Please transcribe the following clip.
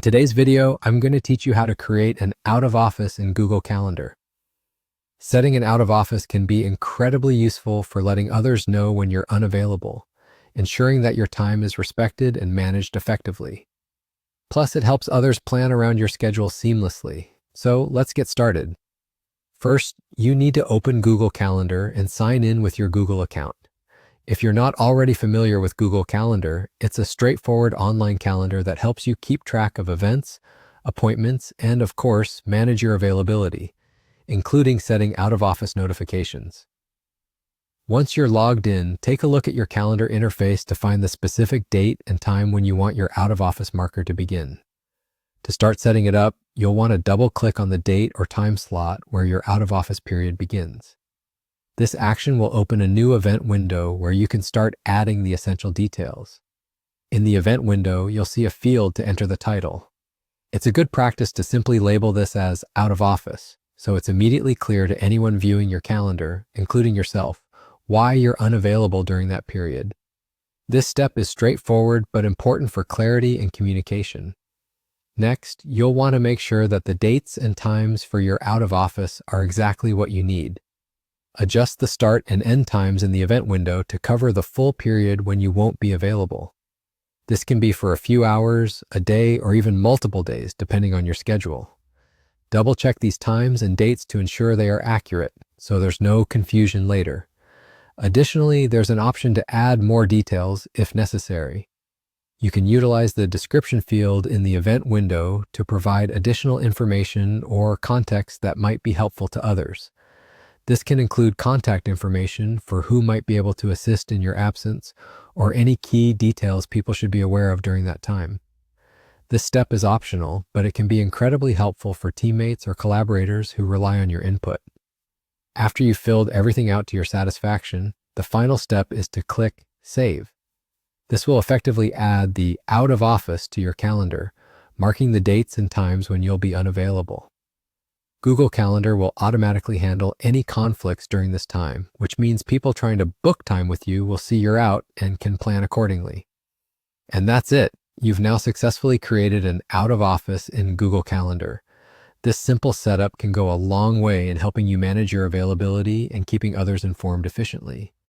today's video, I'm going to teach you how to create an out of office in Google Calendar. Setting an out of office can be incredibly useful for letting others know when you're unavailable, ensuring that your time is respected and managed effectively. Plus, it helps others plan around your schedule seamlessly. So let's get started. First, you need to open Google Calendar and sign in with your Google account. If you're not already familiar with Google Calendar, it's a straightforward online calendar that helps you keep track of events, appointments, and of course, manage your availability, including setting out-of-office notifications. Once you're logged in, take a look at your calendar interface to find the specific date and time when you want your out-of-office marker to begin. To start setting it up, you'll want to double-click on the date or time slot where your out-of-office period begins. This action will open a new event window where you can start adding the essential details. In the event window, you'll see a field to enter the title. It's a good practice to simply label this as out of office, so it's immediately clear to anyone viewing your calendar, including yourself, why you're unavailable during that period. This step is straightforward but important for clarity and communication. Next, you'll want to make sure that the dates and times for your out of office are exactly what you need. Adjust the start and end times in the event window to cover the full period when you won't be available. This can be for a few hours, a day, or even multiple days, depending on your schedule. Double-check these times and dates to ensure they are accurate, so there's no confusion later. Additionally, there's an option to add more details if necessary. You can utilize the description field in the event window to provide additional information or context that might be helpful to others. This can include contact information for who might be able to assist in your absence or any key details people should be aware of during that time. This step is optional, but it can be incredibly helpful for teammates or collaborators who rely on your input. After you've filled everything out to your satisfaction, the final step is to click Save. This will effectively add the out of office to your calendar, marking the dates and times when you'll be unavailable. Google Calendar will automatically handle any conflicts during this time, which means people trying to book time with you will see you're out and can plan accordingly. And that's it. You've now successfully created an out of office in Google Calendar. This simple setup can go a long way in helping you manage your availability and keeping others informed efficiently.